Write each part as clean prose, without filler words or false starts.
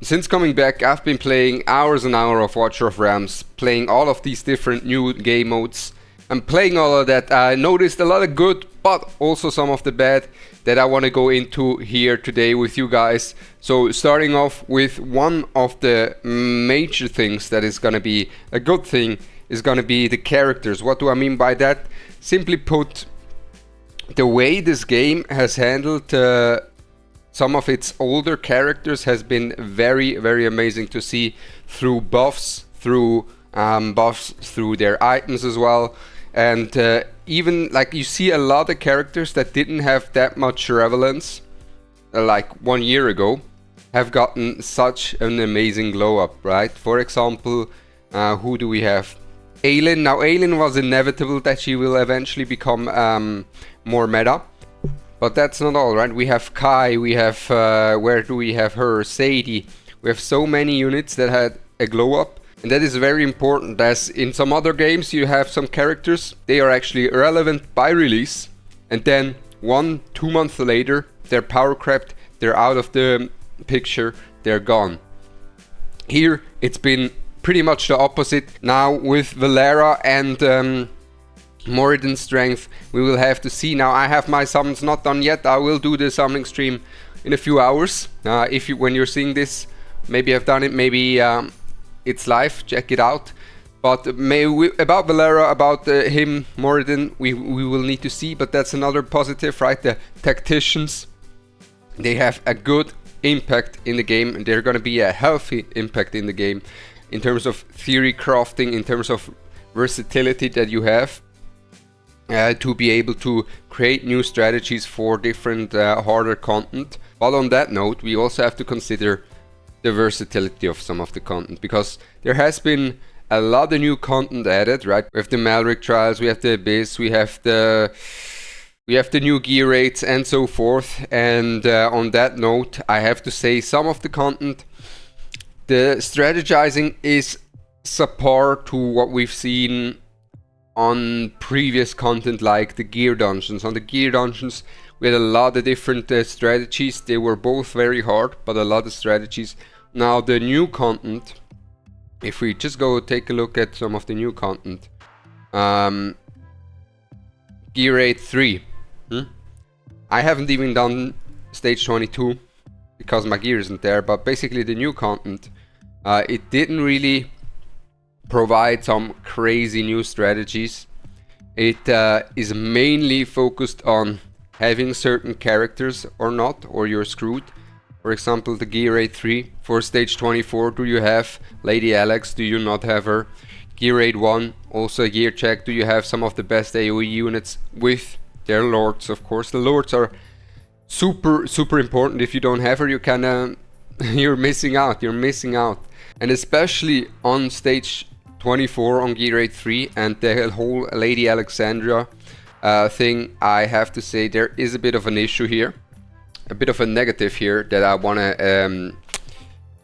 Since coming back, I've been playing hours and hours of Watcher of Realms, playing all of these different new game modes. And playing all of that, I noticed a lot of good, but also some of the bad that I want to go into here today with you guys. So starting off with one of the major things that is going to be a good thing is going to be the characters. What do I mean by that? Simply put, the way this game has handled some of its older characters has been very, very amazing to see, through buffs, through their items as well. And even like you see a lot of characters that didn't have that much relevance like 1 year ago have gotten such an amazing glow up, right? For example, who do we have? Aylin. Now Aylin was inevitable that she will eventually become more meta, but that's not all, right? We have Kai, we have where do we have her? Sadie. We have so many units that had a glow up. And that is very important, as in some other games you have some characters, they are actually irrelevant by release, and then 1-2 months later they're power crept, they're out of the picture, they're gone. Here it's been pretty much the opposite. Now with Valera and Moradin's strength, we will have to see. Now I have my summons not done yet. I will do the summoning stream in a few hours. When you're seeing this, maybe I've done it, maybe it's live, check it out. But about Valera, about him, Moradin, we will need to see, but that's another positive, right? The tacticians, they have a good impact in the game, and they're going to be a healthy impact in the game in terms of theory crafting, in terms of versatility that you have to be able to create new strategies for different harder content. But on that note, we also have to consider the versatility of some of the content, because there has been a lot of new content added, right? We have the Malik trials, we have the Abyss, we have the new gear rates and so forth. And on that note, I have to say some of the content, the strategizing is subpar to what we've seen on previous content like the gear dungeons. On the gear dungeons we had a lot of different strategies. They were both very hard, but a lot of strategies. Now the new content, if we just go take a look at some of the new content, Gear 8 3. I haven't even done stage 22 because my gear isn't there, but basically the new content, it didn't really provide some crazy new strategies. It is mainly focused on having certain characters or not, or you're screwed. For example, the Gear 8 3 for stage 24, do you have Lady Alex? Do you not have her? Gear 8 1, also a gear check. Do you have some of the best AoE units with their lords? Of course, the lords are super important. If you don't have her, you kinda you're missing out. And especially on stage 24 on Gear 8 3 and the whole Lady Alexandria thing, I have to say there is a bit of an issue here. A bit of a negative here that I want to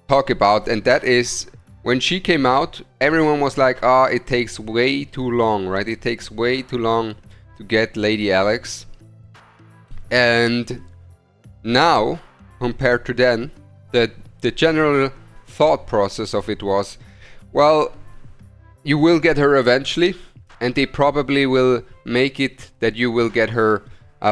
talk about, and that is when she came out, everyone was like, it takes way too long, right? It takes way too long to get Lady Alex. And now, compared to then, the general thought process of it was, well, you will get her eventually, and they probably will make it that you will get her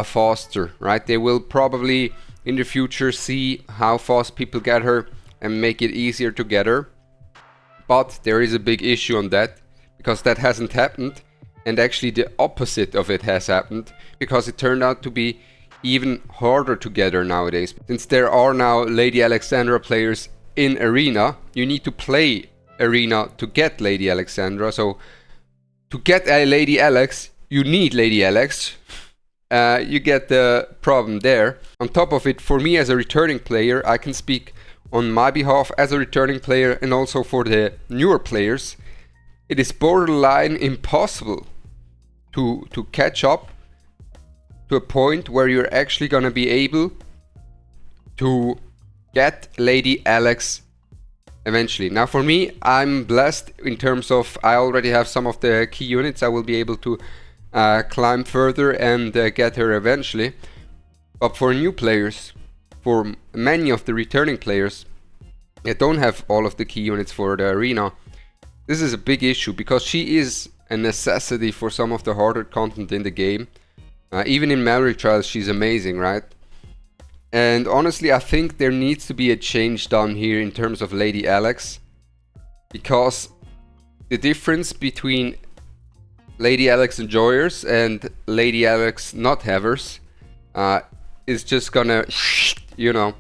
faster, right? They will probably in the future see how fast people get her and make it easier to get her. But there is a big issue on that, because that hasn't happened, and actually the opposite of it has happened, because it turned out to be even harder to get her nowadays. Since there are now Lady Alexandra players in Arena, you need to play Arena to get Lady Alexandra. So to get a Lady Alex, you need Lady Alex. You get the problem there. On top of it, for me as a returning player, I can speak on my behalf as a returning player, and also for the newer players, it is borderline impossible to catch up to a point where you're actually gonna be able to get Lady Alex eventually. Now for me, I'm blessed in terms of I already have some of the key units. I will be able to climb further and get her eventually. But for new players, for many of the returning players, don't have all of the key units for the arena. This is a big issue because she is a necessity for some of the harder content in the game. Even in Maverick Trials she's amazing, right? And honestly, I think there needs to be a change done here in terms of Lady Alex, because the difference between Lady Alex enjoyers and Lady Alex not havers is just gonna, you know,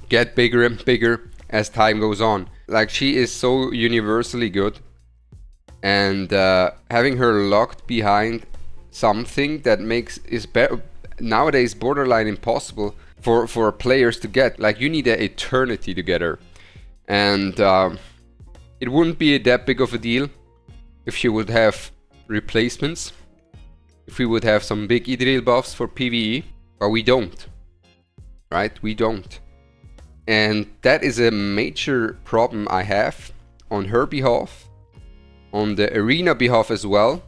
get bigger and bigger as time goes on. Like, she is so universally good, and having her locked behind something that is nowadays borderline impossible for players to get. Like, you need an eternity to get her, and it wouldn't be that big of a deal if you would have replacements, if we would have some big Idril buffs for PvE, but we don't, right? We don't. And that is a major problem I have on her behalf, on the arena behalf as well,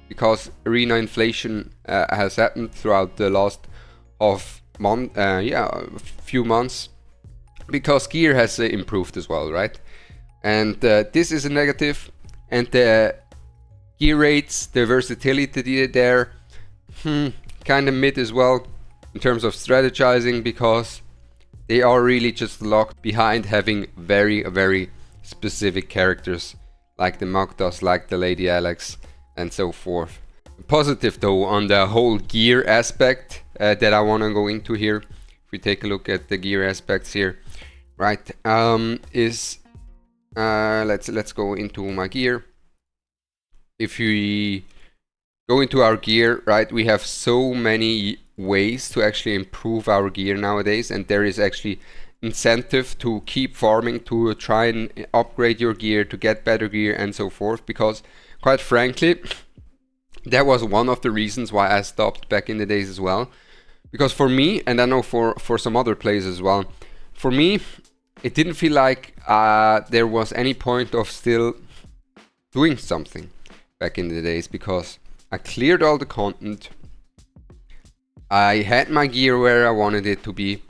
because arena inflation has happened throughout the last few months, because gear has improved as well, right? And this is a negative, and the gear rates, the versatility there, kind of mid as well in terms of strategizing, because they are really just locked behind having very, very specific characters like the Magdas, like the Lady Alex, and so forth. Positive though on the whole gear aspect that I want to go into here, if we take a look at the gear aspects here, right, is let's go into my gear. If we go into our gear, right, we have so many ways to actually improve our gear nowadays, and there is actually incentive to keep farming, to try and upgrade your gear, to get better gear and so forth, because quite frankly that was one of the reasons why I stopped back in the days as well. Because for me, and I know for some other players as well, for me it didn't feel like there was any point of still doing something back in the days, because I cleared all the content, I had my gear where I wanted it to be,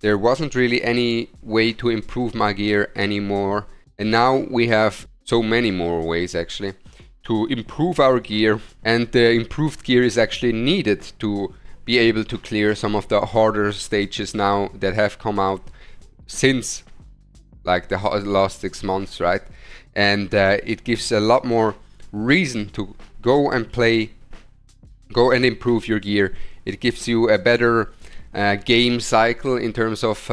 there wasn't really any way to improve my gear anymore, and now we have so many more ways actually to improve our gear, and the improved gear is actually needed to be able to clear some of the harder stages now that have come out since like the last 6 months, right? And it gives a lot more reason to go and play, go and improve your gear. It gives you a better game cycle in terms of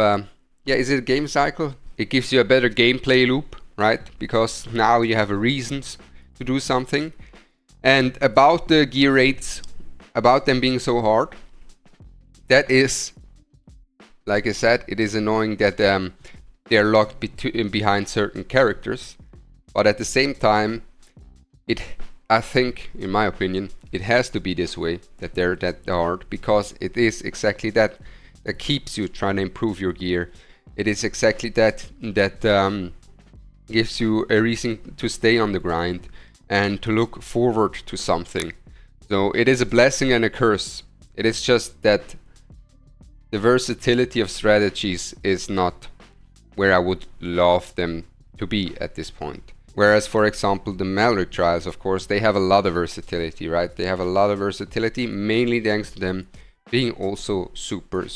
is it a game cycle? It gives you a better gameplay loop, right? Because now you have reasons to do something. And about the gear rates, about them being so hard, that is, like I said, it is annoying that they're locked behind certain characters, but at the same time, I think, in my opinion, it has to be this way, that they're that hard, because it is exactly that keeps you trying to improve your gear. It is exactly that gives you a reason to stay on the grind and to look forward to something. So it is a blessing and a curse. It is just that the versatility of strategies is not where I would love them to be at this point. Whereas, for example, the Malik Trials, of course, they have a lot of versatility, right? They have a lot of versatility, mainly thanks to them being also super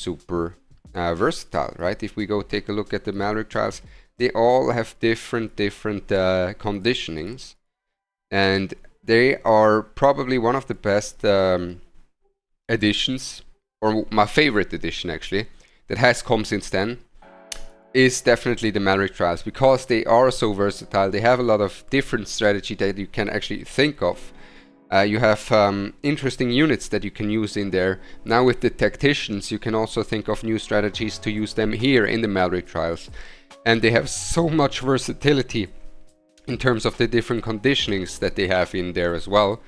versatile, right? If we go take a look at the Malik Trials, they all have different conditionings, and they are probably one of the best additions, or my favorite addition actually, that has come since then, is definitely the Malik Trials, because they are so versatile. They have a lot of different strategy that you can actually think of. You have interesting units that you can use in there. Now with the tacticians, you can also think of new strategies to use them here in the Malik Trials. And they have so much versatility in terms of the different conditionings that they have in there as well.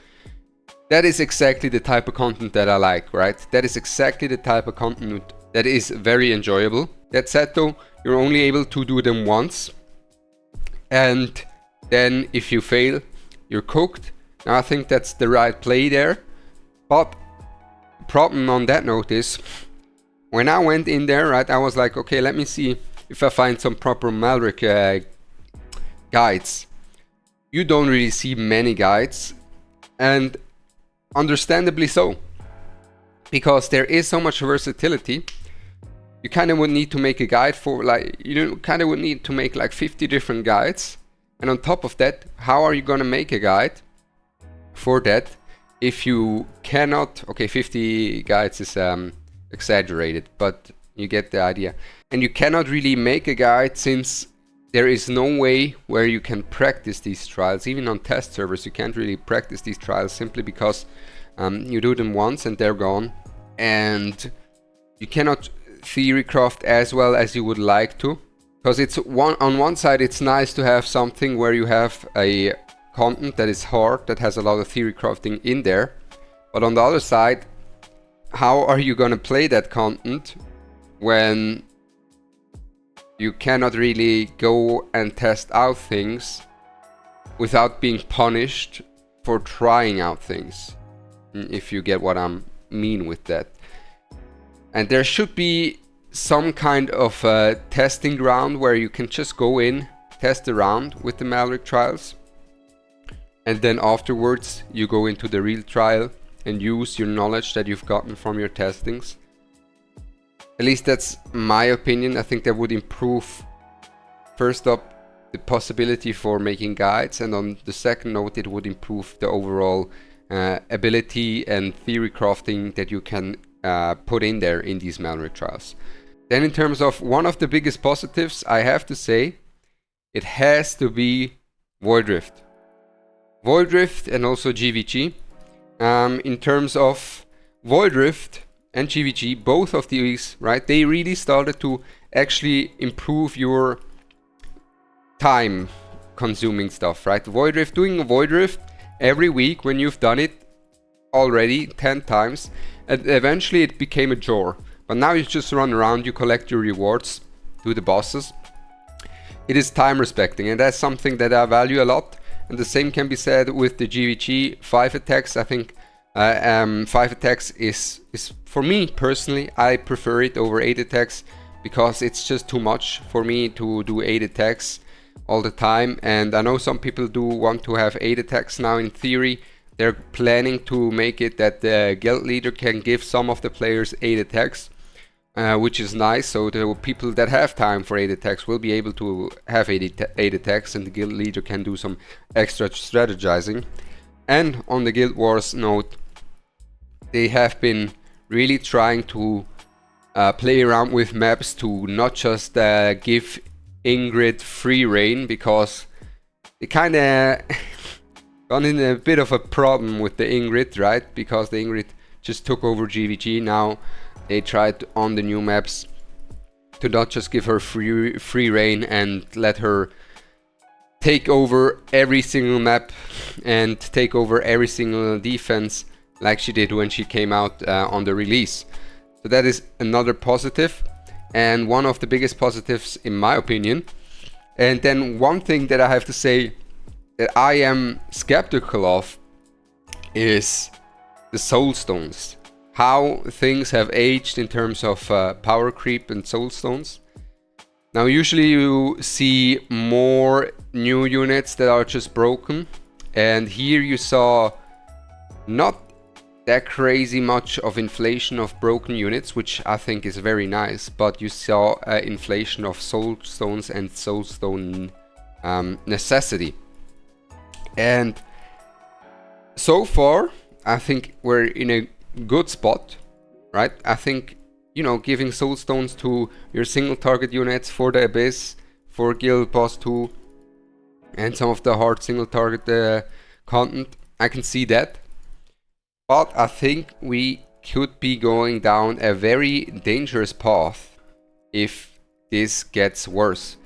That is exactly the type of content that I like, right? That is exactly the type of content that is very enjoyable. That said though, you're only able to do them once, and then if you fail, you're cooked. Now I think that's the right play there, but the problem on that note is, when I went in there, right, I was like, okay, let me see if I find some proper Malik guides. You don't really see many guides, and understandably so, because there is so much versatility. You kind of would need to make a guide for like, you kind of would need to make like 50 different guides, and on top of that, how are you gonna make a guide for that if you cannot, okay, 50 guides is exaggerated, but you get the idea. And you cannot really make a guide since there is no way where you can practice these trials. Even on test servers, you can't really practice these trials simply because you do them once and they're gone. And you cannot theory craft as well as you would like to. Because it's on one side, it's nice to have something where you have a content that is hard, that has a lot of theory crafting in there. But on the other side, how are you gonna play that content when you cannot really go and test out things without being punished for trying out things, if you get what I mean with that. And there should be some kind of testing ground where you can just go in, test around with the Malik trials, and then afterwards you go into the real trial and use your knowledge that you've gotten from your testings. At least that's my opinion. I think that would improve, first up, the possibility for making guides, and on the second note, it would improve the overall ability and theory crafting that you can put in there in these Malik trials. Then in terms of one of the biggest positives, I have to say, it has to be Void Rift. Void Rift and also GVG. In terms of Void Rift and GVG, both of these, right, they really started to actually improve your time consuming stuff, right? Void Rift, doing a Void Rift every week when you've done it already 10 times, and eventually it became a chore. But now you just run around, you collect your rewards, do the bosses. It is time respecting, and that's something that I value a lot. And the same can be said with the GVG 5 attacks. I think 5 attacks is for me personally, I prefer it over 8 attacks, because it's just too much for me to do 8 attacks all the time. And I know some people do want to have 8 attacks now. In theory, they're planning to make it that the guild leader can give some of the players 8 attacks, which is nice. So the people that have time for 8 attacks will be able to have 8 attacks, and the guild leader can do some extra strategizing. And on the Guild Wars note, they have been really trying to play around with maps to not just give Ingrid free reign, because they kind of got in a bit of a problem with the Ingrid, right? Because the Ingrid just took over GVG. Now they tried on the new maps to not just give her free reign and let her take over every single map and take over every single defense like she did when she came out on the release. So that is another positive, and one of the biggest positives in my opinion. And then one thing that I have to say that I am skeptical of is the soul stones. How things have aged in terms of power creep and soul stones. Now usually you see more new units that are just broken, and here you saw not that crazy much of inflation of broken units, which I think is very nice, but you saw inflation of soul stones and soul stone necessity. And so far I think we're in a good spot, right? I think, you know, giving soul stones to your single target units for the Abyss, for Guild Boss 2, and some of the hard single target content, I can see that. But I think we could be going down a very dangerous path if this gets worse,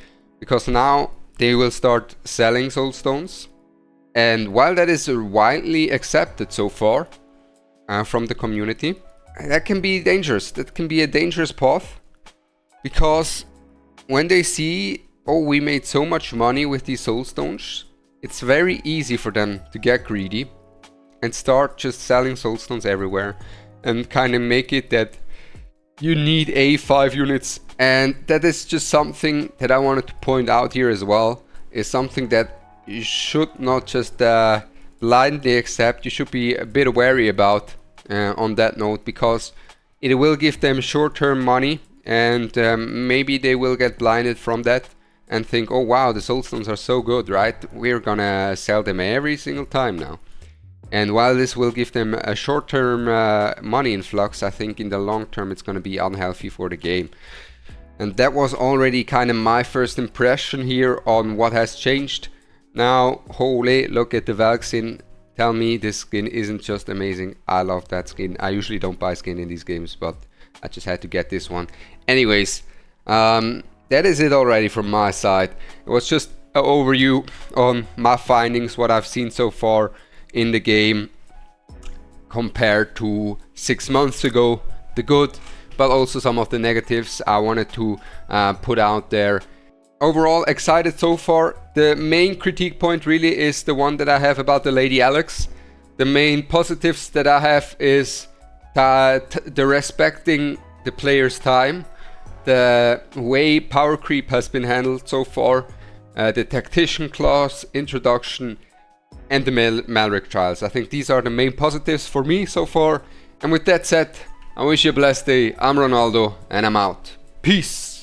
because now they will start selling soul stones, and while that is widely accepted so far from the community, that can be dangerous. That can be a dangerous path, because when they see, oh, we made so much money with these soul stones, it's very easy for them to get greedy and start just selling soul stones everywhere, and kind of make it that you need A5 units And that is just something that I wanted to point out here as well, is something that you should not just blindly accept. You should be a bit wary about on that note, because it will give them short-term money, and maybe they will get blinded from that and think, oh wow, the Soulstones are so good, right? We're gonna sell them every single time now. And while this will give them a short-term money influx, I think in the long term it's gonna be unhealthy for the game. And that was already kind of my first impression here on what has changed. Now, holy, look at the Valk skin. Tell me this skin isn't just amazing. I love that skin. I usually don't buy skin in these games, but I just had to get this one. Anyways, that is it already from my side. It was just an overview on my findings, what I've seen so far in the game compared to 6 months ago. The good, but also some of the negatives I wanted to put out there. Overall, excited so far. The main critique point really is the one that I have about the Lady Alex. The main positives that I have is that the respecting the player's time, the way power creep has been handled so far, the tactician class introduction, and the Malik trials. I think these are the main positives for me so far. And with that said, I wish you a blessed day. I'm Ronaldo, and I'm out. Peace!